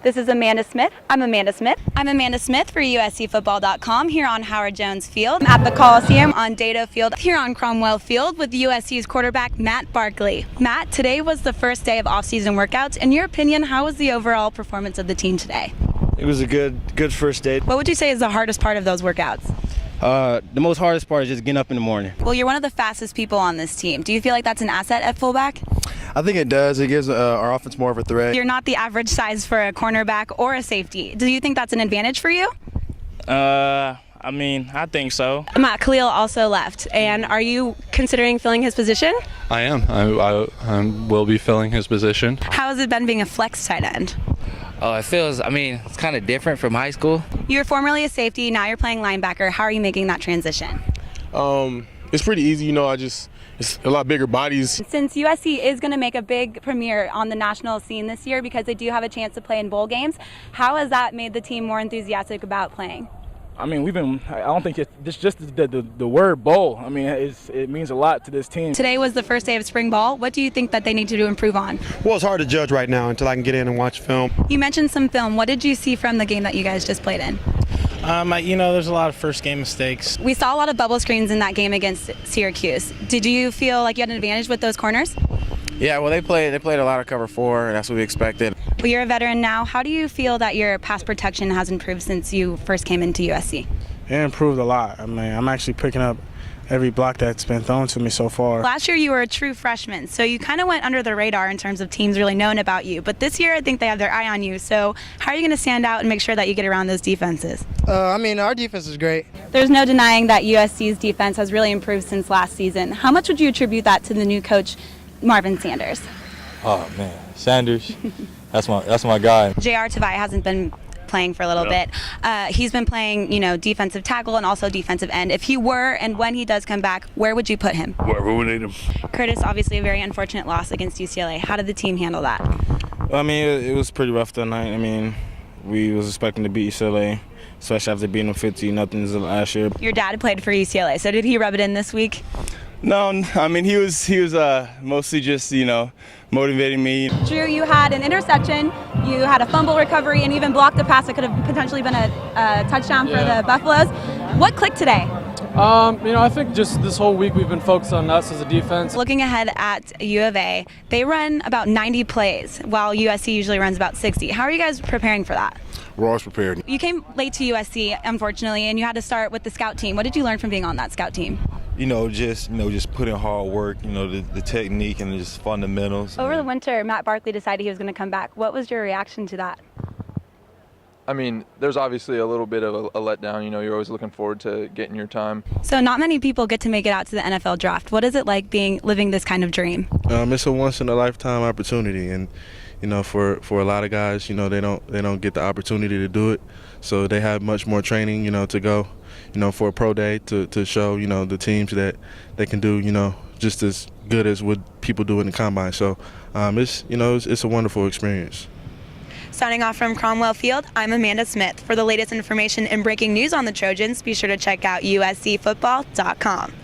This is Amanda Smith. I'm Amanda Smith. I'm Amanda Smith for USCFootball.com here on Howard Jones Field at the Coliseum on Dato Field here on Cromwell Field with USC's quarterback Matt Barkley. Matt, today was the first day of off-season workouts. In your opinion, how was the overall performance of the team today? It was a good first day. What would you say is the hardest part of those workouts? The most hardest part is just getting up in the morning. Well, you're one of the fastest people on this team. Do you feel like that's an asset at fullback? I think it does. It gives our offense more of a threat. You're not the average size for a cornerback or a safety. Do you think that's an advantage for you? I think so. Matt Khalil also left, and are you considering filling his position? I am. I will be filling his position. How has it been being a flex tight end? It's kind of different from high school. You were formerly a safety, now you're playing linebacker. How are you making that transition? It's pretty easy, it's a lot bigger bodies. Since USC is going to make a big premiere on the national scene this year because they do have a chance to play in bowl games, how has that made the team more enthusiastic about playing? I don't think it's just the word bowl. It means a lot to this team. Today was the first day of spring ball. What do you think that they need to do improve on? Well, it's hard to judge right now until I can get in and watch film. You mentioned some film. What did you see from the game that you guys just played in? There's a lot of first game mistakes. We saw a lot of bubble screens in that game against Syracuse. Did you feel like you had an advantage with those corners? Yeah, well, they played a lot of cover 4, and that's what we expected. Well, you're a veteran now. How do you feel that your pass protection has improved since you first came into USC? It improved a lot. I'm actually picking up every block that's been thrown to me so far. Last year you were a true freshman, so you kind of went under the radar in terms of teams really knowing about you. But this year I think they have their eye on you. So how are you going to stand out and make sure that you get around those defenses? Our defense is great. There's no denying that USC's defense has really improved since last season. How much would you attribute that to the new coach, Marvin Sanders? Oh man, Sanders, that's my guy. J.R. Tavai hasn't been playing for a little bit. He's been playing, defensive tackle and also defensive end. If he were and when he does come back, where would you put him? Wherever we need him. Curtis, obviously a very unfortunate loss against UCLA. How did the team handle that? It was pretty rough that night. We was expecting to beat UCLA, especially after beating them 50-0 last year. Your dad played for UCLA, so did he rub it in this week? No, he was mostly just motivating me. Drew, you had an interception, you had a fumble recovery, and even blocked a pass that could have potentially been a touchdown for the Buffaloes. What clicked today? I think just this whole week we've been focused on us as a defense. Looking ahead at U of A, they run about 90 plays, while USC usually runs about 60. How are you guys preparing for that? We're always prepared. You came late to USC, unfortunately, and you had to start with the scout team. What did you learn from being on that scout team? Just put in hard work, the technique and just fundamentals. Over the winter, Matt Barkley decided he was going to come back. What was your reaction to that? There's obviously a little bit of a letdown. You're always looking forward to getting your time. So not many people get to make it out to the NFL draft. What is it like living this kind of dream? It's a once-in-a-lifetime opportunity, and for a lot of guys, they don't get the opportunity to do it. So they have much more training, to go, for a pro day to show, the teams that they can do, just as good as what people do in the combine. So it's a wonderful experience. Signing off from Cromwell Field, I'm Amanda Smith. For the latest information and breaking news on the Trojans, be sure to check out USCFootball.com.